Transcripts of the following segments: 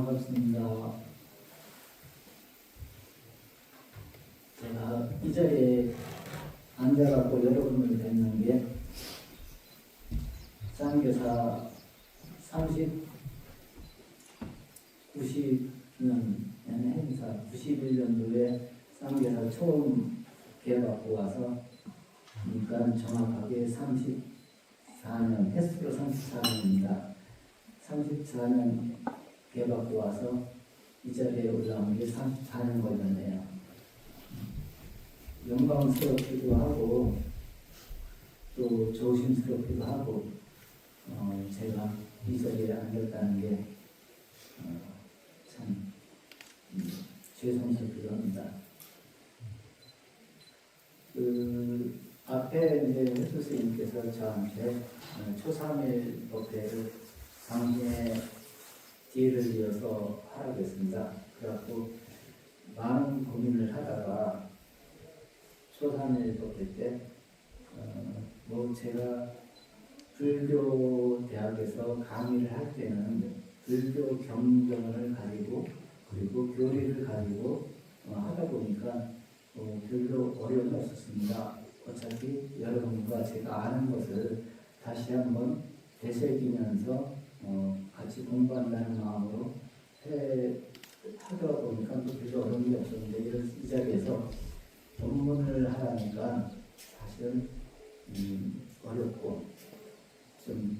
반갑습니다. 제가 이 자리에 앉아갖고 여러분을 뵙는 게 쌍교사 90년 행사 91년도에 쌍교사 처음 개받고 와서 그러니까 정확하게 34년, 횟수로 34년입니다. 34년 개받고 와서 이 자리에 올라온 게 34년 걸렸네요. 영광스럽기도 하고 또 조심스럽기도 하고 제가 이 자리에 앉았다는 게 참 죄송스럽기도 합니다. 그 앞에 이제 혜수 스님께서 저한테 초삼일 법회를 당신의 뒤를 이어서 하라고 했습니다. 그래갖고 많은 고민을 하다가 초삼일 법회 때 제가 불교 대학에서 강의를 할 때는 불교 경전을 가지고 그리고 교리를 가지고 하다 보니까 별로 어려움이 없었습니다. 어차피 여러분과 제가 아는 것을 다시 한번 되새기면서 같이 공부한다는 마음으로 하다 보니까 또 별로 어려움이 없었는데 이 자리에서 본문을 하라니까 사실은 어렵고 좀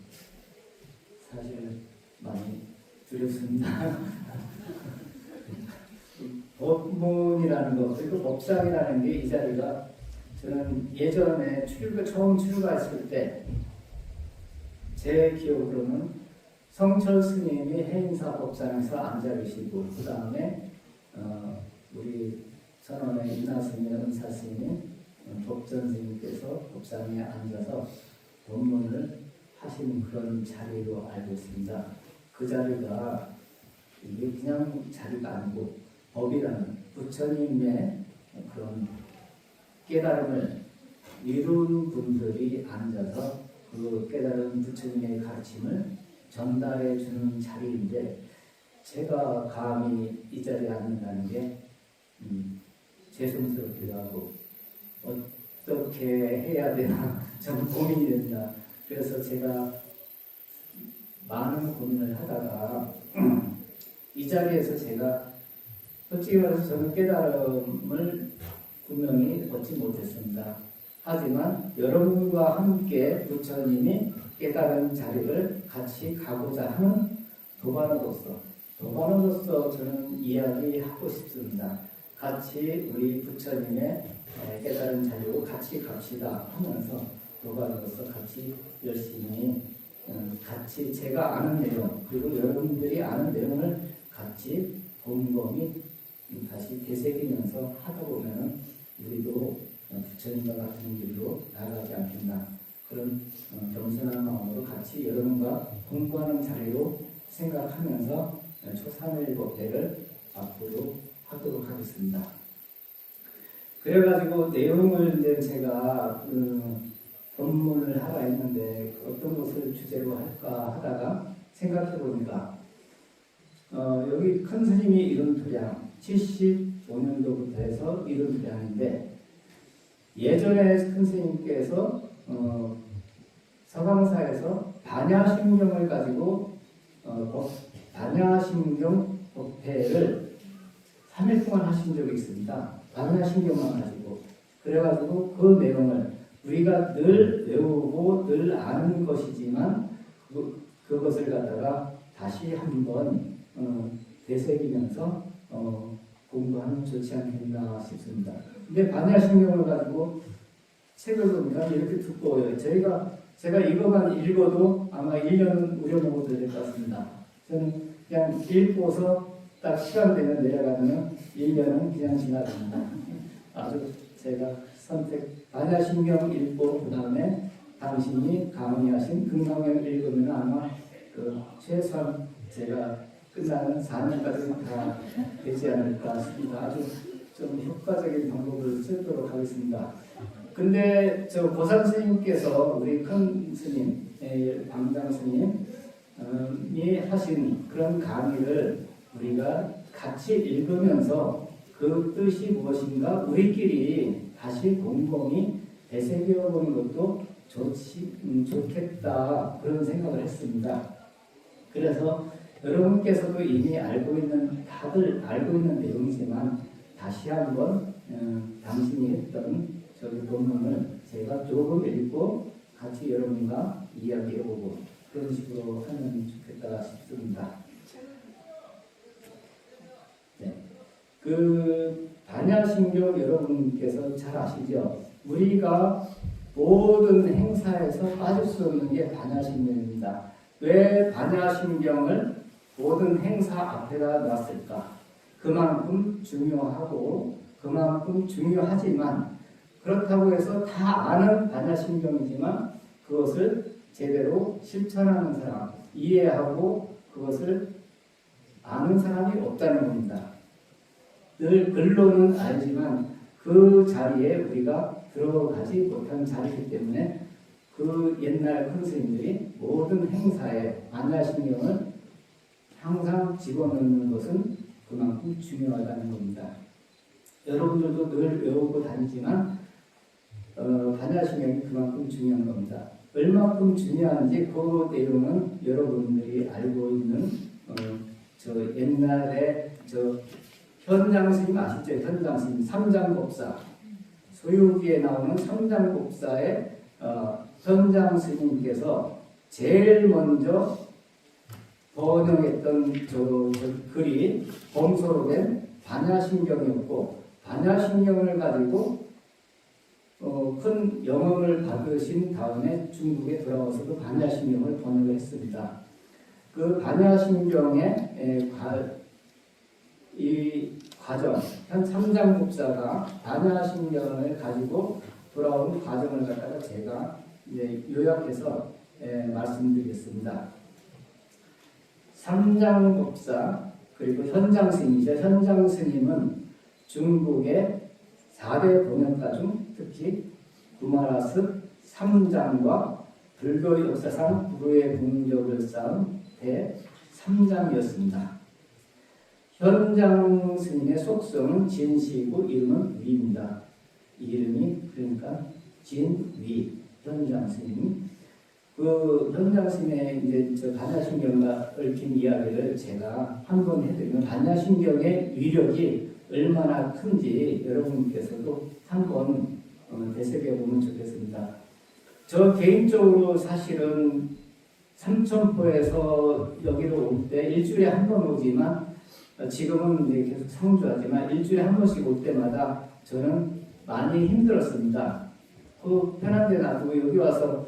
사실 많이 두렵습니다. 법문이라는 것 그리고 법상이라는 게 이 자리가 저는 예전에 처음 출가했을 때 제 기억으로는 성철 스님이 해인사 법상에서 앉아 계시고 그 다음에 우리 선원의 인하 스님, 은사 스님, 법전 스님께서 법상에 앉아서 법문을 하시는 그런 자리로 알고 있습니다. 그 자리가 이게 그냥 자리가 아니고 법이라는 부처님의 그런 깨달음을 이룬 분들이 앉아서 그 깨달은 부처님의 가르침을 전달해 주는 자리인데 제가 감히 이 자리에 앉는다는 게 죄송스럽기도 하고 어떻게 해야 되나 좀 고민이 된다. 그래서 제가 많은 고민을 하다가 이 자리에서 제가 솔직히 말해서 저는 깨달음을 분명히 얻지 못했습니다. 하지만 여러분과 함께 부처님이 깨달은 자리를 같이 가고자 하는 도반으로서 저는 이야기하고 싶습니다. 같이 우리 부처님의 깨달은 자리로 같이 갑시다 하면서 도반으로서 같이 열심히 같이 제가 아는 내용 그리고 여러분들이 아는 내용을 같이 곰곰이 다시 되새기면서 하다 보면 우리도 부처님과 같은 길로 나아가지 않겠나 그런 겸손한 마음으로 같이 여러분과 공부하는 자리로 생각하면서 초삼일 법회를 앞으로 하도록 하겠습니다. 그래가지고 내용을 이제 제가 법문을 하라 했는데 어떤 것을 주제로 할까 하다가 생각해 보니까 여기 큰 스님이 이룬 도량 75년도부터 해서 이룬 도량인데 예전에 큰 스님께서 서강사에서 반야심경을 가지고 반야심경 법회를 3일 동안 하신 적이 있습니다. 반야심경만 가지고 그래가지고 그 내용을 우리가 늘 외우고 늘 아는 것이지만 그것을 갖다가 다시 한번 되새기면서 공부하면 좋지 않겠나 싶습니다. 근데 반야심경을 가지고 책을 보니까 이렇게 두꺼워요. 제가 이거만 읽어도 아마 1년은 우려먹어도 될 것 같습니다. 저는 그냥 읽고서 딱 시간 되면 내려가면 1년은 그냥 지나갑니다. 아주 제가 선택 반야심경 읽고 그 다음에 당신이 강의하신 금강경 읽으면 아마 최소한 제가 끝나는 4년까지는 다 되지 않을까 싶습니다. 아주 좀 효과적인 방법을 쓰도록 하겠습니다. 근데 저 고산 스님께서 우리 큰 스님, 방장 스님이 하신 그런 강의를 우리가 같이 읽으면서 그 뜻이 무엇인가 우리끼리 다시 곰곰이 되새겨 보는 것도 좋겠다 그런 생각을 했습니다. 그래서 여러분께서도 이미 다들 알고 있는 내용이지만 다시 한번 당신이 했던 저기 논문을 제가 조금 읽고 같이 여러분과 이야기해보고 그런 식으로 하면 좋겠다 싶습니다. 네. 그 반야신경 여러분께서 잘 아시죠? 우리가 모든 행사에서 빠질 수 없는 게 반야신경입니다. 왜 반야신경을 모든 행사 앞에다 놨을까? 그만큼 중요하고 그만큼 중요하지만 그렇다고 해서 다 아는 반야신경이지만 그것을 제대로 실천하는 사람, 이해하고 그것을 아는 사람이 없다는 겁니다. 늘 글로는 알지만 그 자리에 우리가 들어가지 못한 자리이기 때문에 그 옛날 큰 스님들이 모든 행사에 반야신경을 항상 집어넣는 것은 그만큼 중요하다는 겁니다. 여러분들도 늘 외우고 다니지만 반야신경이 그만큼 중요한 겁니다. 얼마큼 중요한지 그 내용은 여러분들이 알고 있는 저 옛날에 저 현장스님 아시죠? 현장스님 삼장법사 소유기에 나오는 삼장법사의 현장스님께서 제일 먼저 번역했던 저 글이 범소로 된 반야신경이었고 반야신경을 가지고 큰 영험을 받으신 다음에 중국에 돌아와서도 반야신경을 번역을 했습니다. 그 반야신경의 이 과정, 현 삼장법사가 반야신경을 가지고 돌아온 과정을 갖다가 제가 이제 요약해서 말씀드리겠습니다. 삼장법사 그리고 현장스님이죠. 현장스님은 중국의 4대 번역가 중 특히 구마라스 삼장과 불교 역사상 불후의 공적을 쌓은 대3장이었습니다. 현장 스님의 속성은 진시이고 이름은 위입니다. 이름이 그러니까 진위 현장 스님. 그 현장 스님의 이제 저 반야신경과 얽힌 이야기를 제가 한번 해드리면 반야신경의 위력이 얼마나 큰지 여러분께서도 한번 되새겨 보면 좋겠습니다. 저 개인적으로 사실은 삼천포에서 여기로 올 때 일주일에 한 번 오지만 지금은 이제 계속 상주하지만 일주일에 한 번씩 올 때마다 저는 많이 힘들었습니다. 그 편한 데 놔두고 여기 와서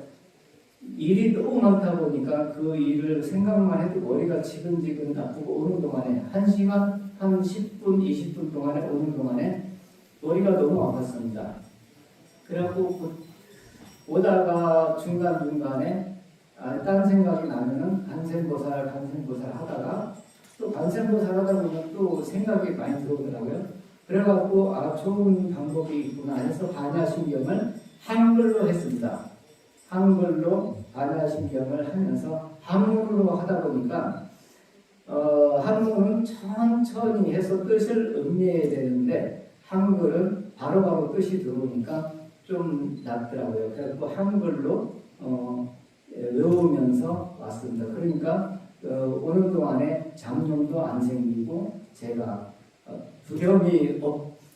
일이 너무 많다 보니까 그 일을 생각만 해도 머리가 지근지근 아프고 오는 동안에 1시간, 한 10분, 20분 동안에 오는 동안에 머리가 너무 아팠습니다. 그래갖고 오다가 중간중간에 딴 생각이 나면은 간센보살 하다가 또 간센보살 하다 보면 또 생각이 많이 들어오더라고요. 그래갖고 좋은 방법이 있구나 해서 반야신경을 한글로 했습니다. 한글로 반야신경을 하면서 한문으로 하다 보니까 한문은 천천히 해서 뜻을 음미해야 되는데 한글은 바로바로 뜻이 들어오니까 좀 낫더라고요. 그래서 한글로 외우면서 왔습니다. 그러니까 오는 동안에 장염도 안 생기고 제가 두려움이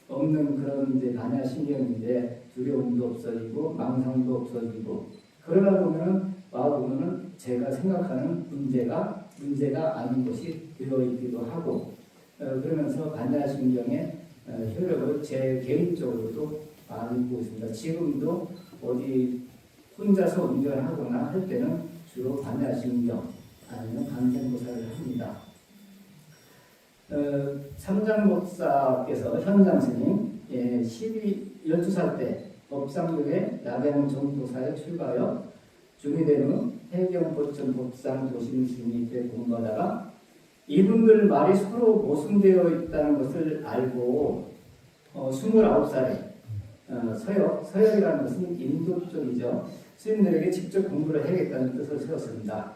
없는 그런 이제 반야신경인데 두려움도 없어지고 망상도 없어지고 그러다 보면은 와보면은 제가 생각하는 문제가 아닌 것이 되어 있기도 하고 그러면서 반야신경의 효력을 제 개인적으로도 많이 보고 있습니다. 지금도 어디 혼자서 운전하거나 할 때는 주로 반야신경 아니면 간센보살을 합니다. 삼장법사께서 현장스님 12살 때 법상동의 나경 정도사에 출가하여 중이된 후 해경보천 법상 도심스님께 공부하다가 이분들 말이 서로 모순되어 있다는 것을 알고 29살에 서역이라는 것은 인도 쪽이죠. 스님들에게 직접 공부를 해야겠다는 뜻을 세웠습니다.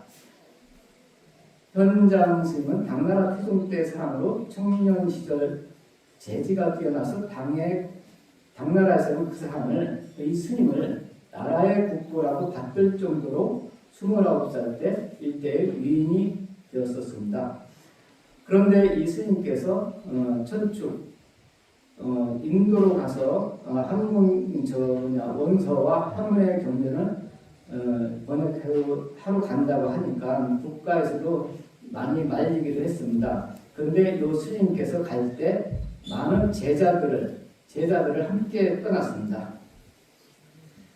현장 스님은 당나라 태종 때 사람으로 청년 시절 재지가 뛰어나서 당나라에서는 그 사람을, 이 스님을 나라의 국보라고 받들 정도로 29살 때 일대의 위인이 되었었습니다. 그런데 이 스님께서 천축 인도로 가서 원서와 한문의 경전을 번역하러 간다고 하니까 국가에서도 많이 말리기도 했습니다. 그런데 이 스님께서 갈 때 많은 제자들을 함께 떠났습니다.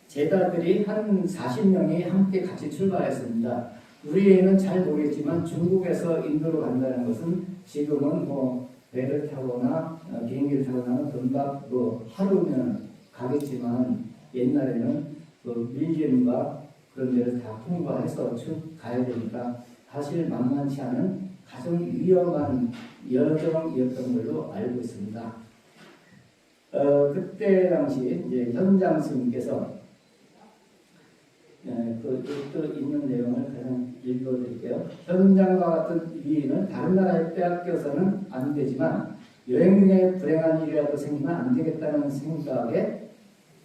제자들이 한 40명이 함께 같이 출발했습니다. 우리에는 잘 모르겠지만 중국에서 인도로 간다는 것은 지금은 배를 타거나 비행기를 타거나 금방 하루면 가겠지만 옛날에는 밀림과 그런 데를 다 통과해서 쭉 가야 되니까 사실 만만치 않은 가장 위험한 여정이었던 걸로 알고 있습니다. 그때 당시 이제 현장 스님께서 또 있는 내용을 그냥 읽어드릴게요. 현장과 같은 위인은 다른 나라에 빼앗겨서는 안 되지만 여행 중에 불행한 일이라도 생기면 안 되겠다는 생각에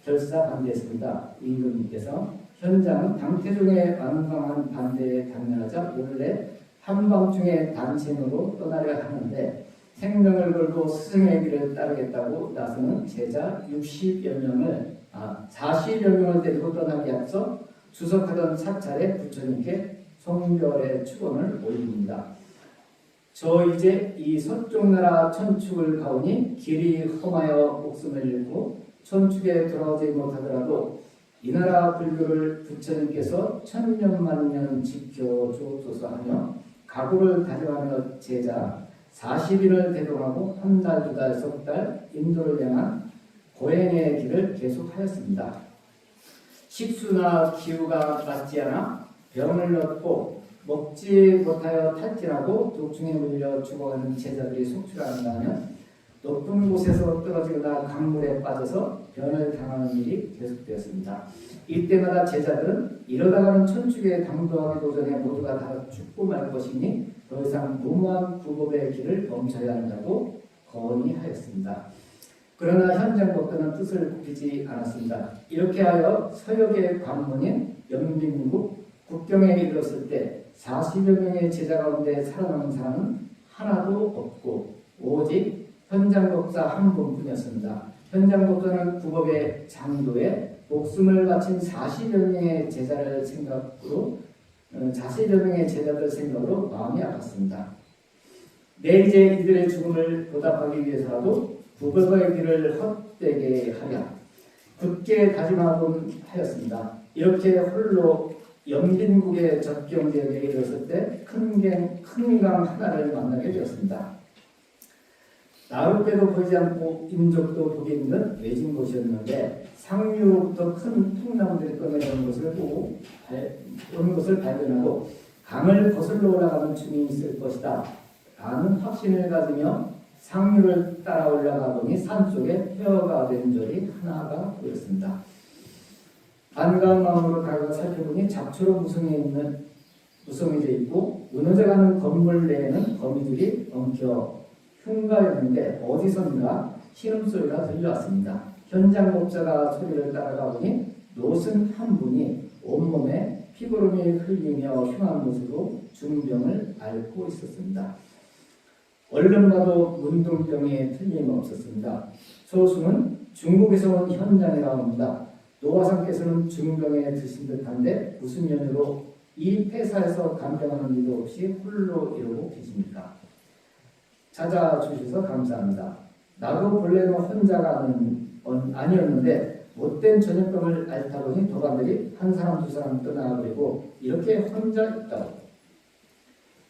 결사 반대했습니다. 임금님께서 현장은 당태종의 완강한 반대에 당면하자 원래 한밤중에 단신으로 떠나려 하는데 생명을 걸고 스승의 길을 따르겠다고 나서는 제자 40여 명을 데리고 떠나기 앞서 주석하던 사찰에 부처님께 성별의 축원을 올립니다. 저 이제 이 서쪽 나라 천축을 가오니 길이 험하여 목숨을 잃고 천축에 돌아오지 못하더라도 이 나라 불교를 부처님께서 천년만년 지켜주옵소서 하며 각오를 다짐하며 제자 40일을 대동하고 한 달, 두 달, 석 달 인도를 향한 고행의 길을 계속하였습니다. 식수나 기후가 맞지 않아 병을 얻고 먹지 못하여 탈진하고 독중에 물려 죽어가는 제자들이 속출하는가 하면 높은 곳에서 떨어지거나 강물에 빠져서 변을 당하는 일이 계속되었습니다. 이때마다 제자들은 이러다가는 천축에 당도하기 도전에 모두가 다 죽고 말 것이니 더 이상 무모한 불법의 길을 멈춰야 한다고 건의하였습니다. 그러나 현장법도는 뜻을 굽히지 않았습니다. 이렇게 하여 서역의 관문인 영빈국 국경에 이르렀을 때 40여 명의 제자 가운데 살아남은 사람은 하나도 없고 오직 현장법사 한 분뿐이었습니다. 현장법사는 구법의 장도에 목숨을 바친 40여 명의 제자들 생각으로 마음이 아팠습니다. 이제 이들의 죽음을 보답하기 위해서라도 구법의 길을 헛되게 하려 굳게 다짐하곤 하였습니다. 이렇게 홀로 영빈국의 접경지역에 이르렀을 때 큰 강 하나를 만나게 되었습니다. 나올 때도 보이지 않고 인적도 보기 힘든 외진 곳이었는데 상류로부터 큰 통나무들이 꺼내오는 것을 발견하고 강을 거슬러 올라가는 중이 있을 것이다 라는 확신을 가지며 상류를 따라 올라가 보니 산속에 폐허가 된 절이 하나가 보였습니다. 반가운 마음으로 다가가 살펴보니 잡초로 무성해져 있고 무너져가는 건물 내에는 거미들이 엉켜 흉가였는데 어디선가 신음소리가 들려왔습니다. 현장법사가 소리를 따라가 보니 노승 한 분이 온몸에 피고름이 흘리며 흉한 모습으로 중병을 앓고 있었습니다. 얼른 봐도 문둥병에 틀림없었습니다. 소승은 중국에서 온 현장이라 합니다. 노화상께서는 중병에 드신 듯한데 무슨 연유로 이 폐사에서 간병하는 일도 없이 홀로 이러고 계십니까? 찾아주셔서 감사합니다. 나도 본래는 혼자가 아니었는데 못된 전염병을 앓다 보니 도반들이 한 사람 두 사람 떠나버리고 이렇게 혼자 있다고.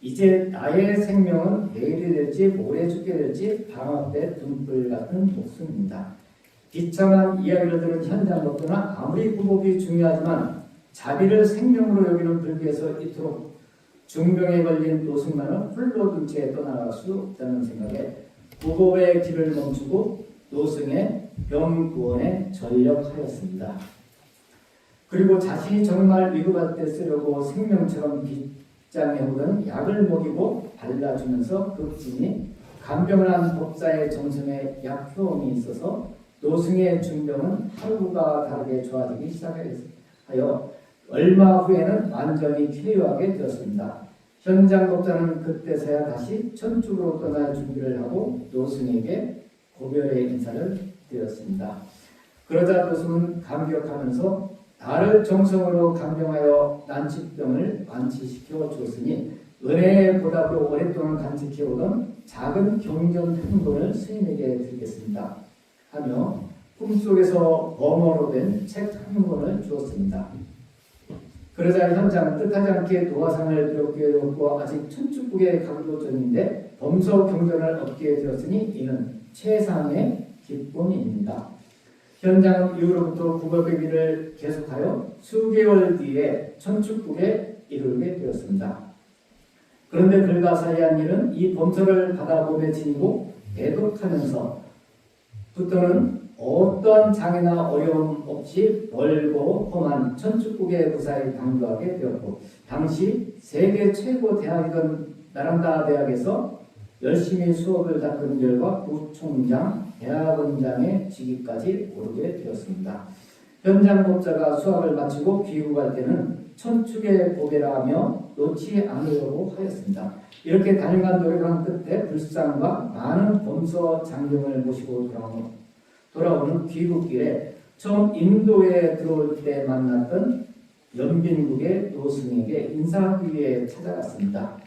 이제 나의 생명은 내일이 될지 모레 죽게 될지 방학 때 등불 같은 목숨입니다. 비참한 이야기를 들은 현장법도나 아무리 구법이 중요하지만 자비를 생명으로 여기는 불교에서 이토록 중병에 걸린 노승만은 홀로 둔 채 떠나갈 수 없다는 생각에 구법의 길을 멈추고 노승의 병구원에 전력하였습니다. 그리고 자신이 정말 위급할 때 쓰려고 생명처럼 직장에 오든 약을 먹이고 발라주면서 급진이 간병을 한 법사의 정성에 약효험이 있어서 노승의 중병은 하루가 다르게 좋아지기 시작하여 얼마 후에는 완전히 쾌유하게 되었습니다. 현장 법사는 그때서야 다시 천축으로 떠날 준비를 하고 노승에게 고별의 인사를 드렸습니다. 그러자 노승은 감격하면서 나를 정성으로 감병하여 난치병을 완치시켜 줬으니 은혜의 보답으로 오랫동안 간직해오던 작은 경전 한 권을 스님에게 드리겠습니다 하며 꿈속에서 범어로 된 책 한 권을 주었습니다. 그러자 현장은 뜻하지 않게 도화상을 배웠게 되었고 아직 천축국에 가기도 전인데 범서 경전을 얻게 되었으니 이는 최상의 기쁨입니다. 현장은 이후로부터 국어배기를 계속하여 수개월 뒤에 천축국에 이르게 되었습니다. 그런데 불가사의한 일은 이 범서를 받아보매 지니고 배독하면서부터는 어떤 장애나 어려움 없이 멀고 험한 천축국의 무사히 강도하게 되었고 당시 세계 최고 대학이던 나란다 대학에서 열심히 수업을 닦은 결과 부총장, 대학원장의 직위까지 오르게 되었습니다. 현장 법자가 수학을 마치고 귀국할 때는 천축의 보배라 하며 놓지 않으려고 하였습니다. 이렇게 단연간 노력한 끝에 불상과 많은 범서 장경을 모시고 돌아오는 귀국길에 처음 인도에 들어올 때 만났던 연빈국의 노승에게 인사하기 위해 찾아갔습니다.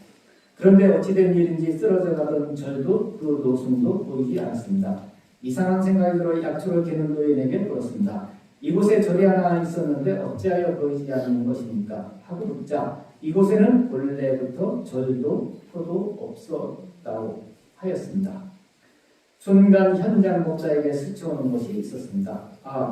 그런데 어찌된 일인지 쓰러져 가던 절도 그 노승도 보이지 않았습니다. 이상한 생각이 들어 약초를 캐는 노인에게 물었습니다. 이곳에 절이 하나 있었는데 어찌하여 보이지 않는 것입니까? 하고 묻자 이곳에는 본래부터 절도 터도 없었다고 하였습니다. 순간 현장 법사에게 스쳐오는 것이 있었습니다.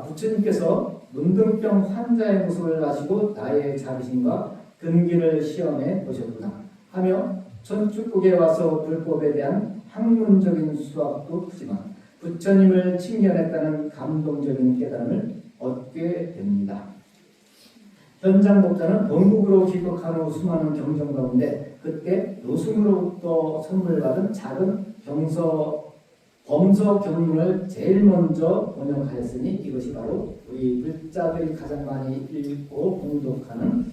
부처님께서 문둥병 환자의 모습을 아시고 나의 자비심과 근기를 시험해 보셨구나 하며 천축국에 와서 불법에 대한 학문적인 수학도 크지만 부처님을 칭견했다는 감동적인 깨달음을 얻게 됩니다. 현장 법자는 본국으로 귀국한 후 수많은 경전 가운데 그때 노승으로부터 선물받은 작은 범서 경문을 제일 먼저 번역하였으니 이것이 바로 우리 불자들이 가장 많이 읽고 봉독하는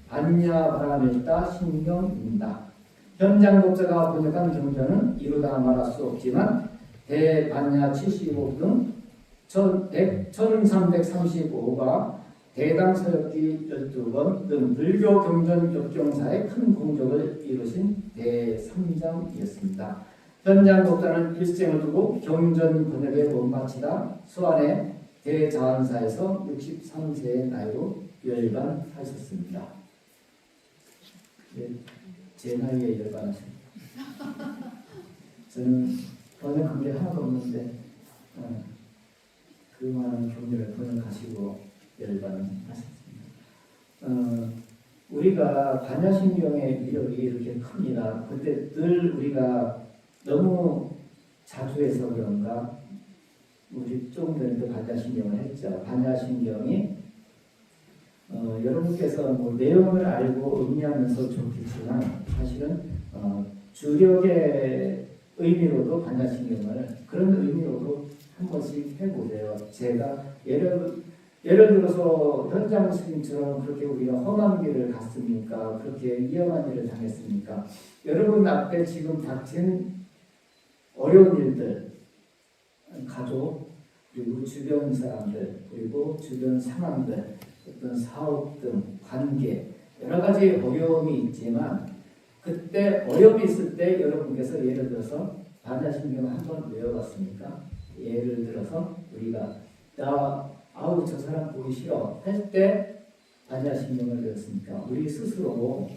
반야바라밀다 신경입니다. 현장 법자가 번역한 경전은 이루다 말할 수 없지만 대반야 75 등 1335가 대당 서역기 12권 등 불교 경전 역경사에 큰 공적을 이루신 대삼장이었습니다. 현장 법자는 일생을 두고 경전 번역에 못마치다 수안의 대자한사에서 63세의 나이로 열반하셨습니다. 제 나이에 열반하십니다. 저는 번역한 게 하나도 없는데 그 많은 경전을 번역하시고 열반하셨습니다. 우리가 반야신경의 위력이 이렇게 큽니다. 그런데 늘 우리가 너무 자주 해서 그런가 우리 조금 전에도 반야신경을 했죠. 반야신경이 여러분께서 뭐 내용을 알고 의미하면서 좋겠지만 사실은 주력의 의미로도 반야신경을 그런 의미로도 한 번씩 해보세요. 제가 예를 들어서 현장 스님처럼 그렇게 우리가 험한 길을 갔습니까? 그렇게 위험한 일을 당했습니까? 여러분 앞에 지금 닥친 어려운 일들, 가족, 그리고 주변 사람들, 그리고 주변 상황들, 어떤 사업 등 관계, 여러 가지 어려움이 있지만 그때 어려움이 있을 때 여러분께서 예를 들어서 반야신경을 한번 외워봤습니까? 예를 들어서 우리가 저 사람 보기 싫어 할 때 반야신경을 외웠습니까? 우리 스스로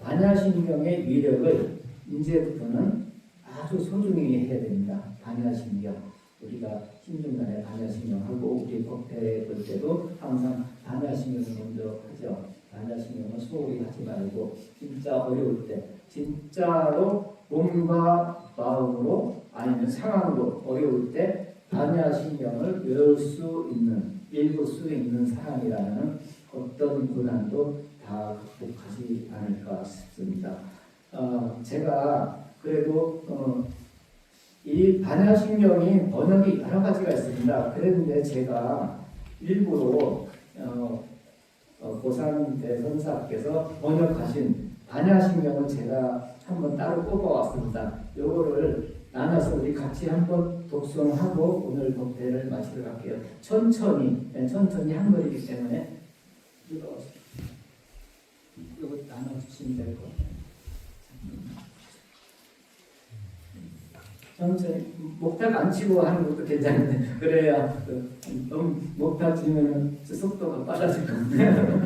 반야신경의 위력을 이제부터는 아주 소중히 해야 됩니다. 반야신경 우리가 신중간에 반야신경하고 우리 법회 볼 때도 항상 반야신경을 먼저 하죠. 반야신경을 소홀히 하지 말고 진짜 어려울 때 진짜로 몸과 마음으로 아니면 상황으로 어려울 때 반야신경을 외울 수 있는 읽을 수 있는 사람이라는 어떤 고난도 다 극복하지 않을까 싶습니다. 제가 그래도 이 반야신경이 번역이 여러 가지가 있습니다. 그런데 제가 일부러 고산대 선사께서 번역하신 반야신경을 제가 한번 따로 뽑아왔습니다. 요거를 나눠서 우리 같이 한번 독송하고 오늘 독대를 마치도록 할게요. 천천히 한 거이기 때문에 이거 나눠주시면 될 것 같아요. 천천히 목탁 안 치고 하는 것도 괜찮은데 그래야 너무 목탁 치면 속도가 빨라질 겁니다.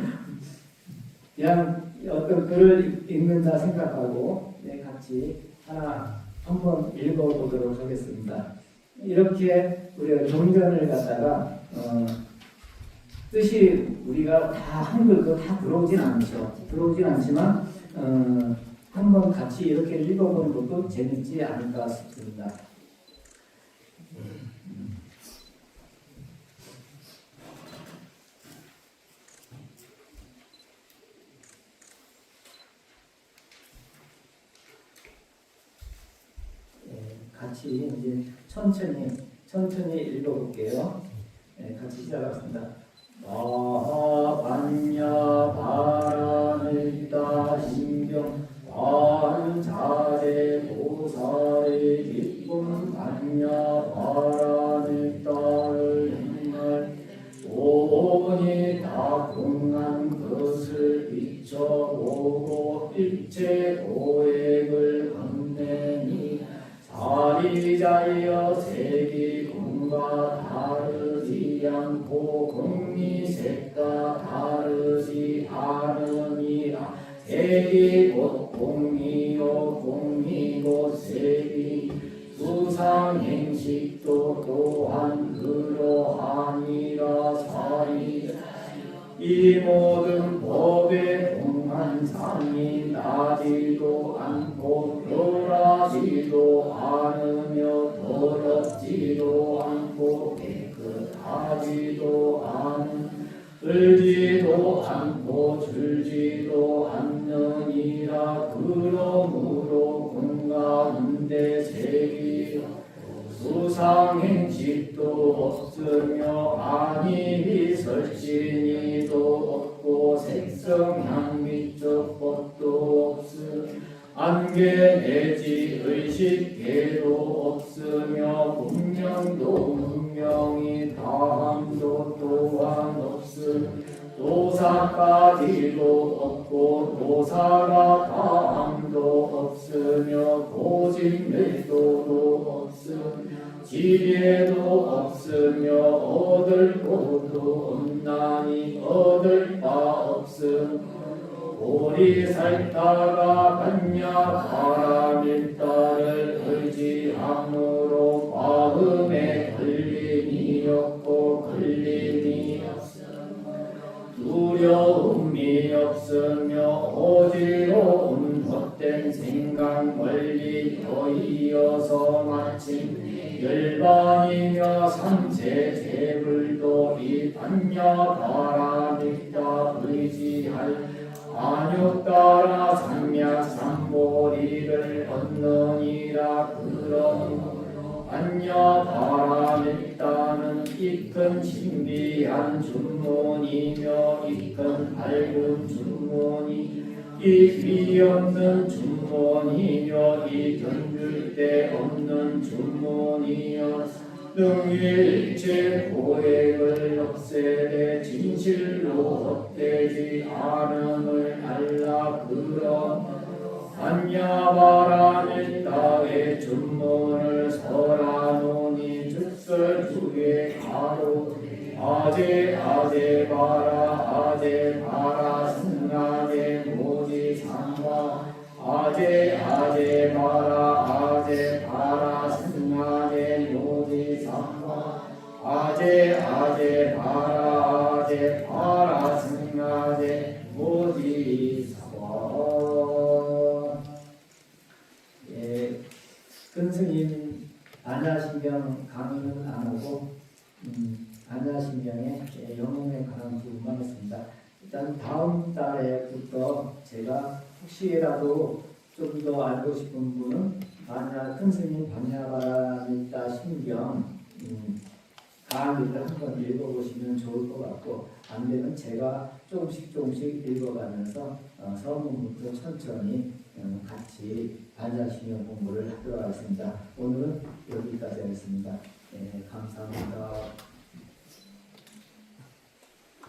그냥 어떤 글을 읽는다 생각하고 같이 하나 한번 읽어보도록 하겠습니다. 이렇게 우리가 경전을 갖다가 뜻이 우리가 다 한글도 다 들어오진 않죠. 들어오진 않지만 한번 같이 이렇게 읽어보는 것도 재밌지 않을까 싶습니다. 같이 이제 천천히 읽어볼게요. 같이 시작하겠습니다. 반야 바라밀다 신경 반자재 보살의 기쁨 반야 바라밀다를 행할 오니 다 공한 것을 비춰보고 일체 고액을 건네니 사리자여 세기공과 다르지 않고 공리색과 다르지 않으니라. 색이 곧 공리요 공리 곧 색이 수상행식도 또한 그러하니라. 사리자여 이 모든 법의 공한상이 나지도 않고 변하지도 않으며 더럽지도 않고 깨끗하지도 않은 들지도 않고 줄지도 않느니라. 그러므로 공가운데 색이 수상행식도 없으며 아니 설진이도 없고 색성향미적 법도 없으며 안개 내지 의식계도 없으며 분명도 문명이 다함도 또한 없으며 도사까지도 없고 도사가 다함도 없으며 고집멸도도 없으며 지혜도 없으며 얻을 것도 없나니 얻을 바 없으며 오리 살다가 반야 바라밀다를 의지함으로 마음에 걸림이 없고 걸림이 없으며 두려움이 없으며 어지러운 헛된 생각 멀리 더이어서 마침 열반이며 삼체 재불도 이 반야 바라밀다 의지할 안욕 따라 삼약 삼보리를 얻느니라. 그러므로 반야 바라밀다는 이큰 신비한 준문이며 이큰 밝은 준문이 이 귀없는 준문이며 이 견줄 데 없는 준문이여 능일체 고액을 없애되 진실로 헛되지 않음을 알라. 그러므로 반야 바라밀다의 준문을 설하노니 즉설 두개 가로 아제 바라 승하제 모지 상과 아제 바라 승하제 모지 상과 아제 바라 승하제 모지 상과. 예, 큰 스님 반야신경 강의는 안 하고 반야신경의 영웅에 관한 부분만 했습니다. 일단 다음 달에부터 제가 혹시라도 좀 더 알고 싶은 분은 만약 큰 스님 방야바라밀다 신경 강의를 한번 읽어보시면 좋을 것 같고, 안 되면 제가 조금씩 읽어가면서 서문부터 천천히 같이 반야신경 공부를 하도록 하겠습니다. 오늘은 여기까지 하겠습니다. 네, 감사합니다.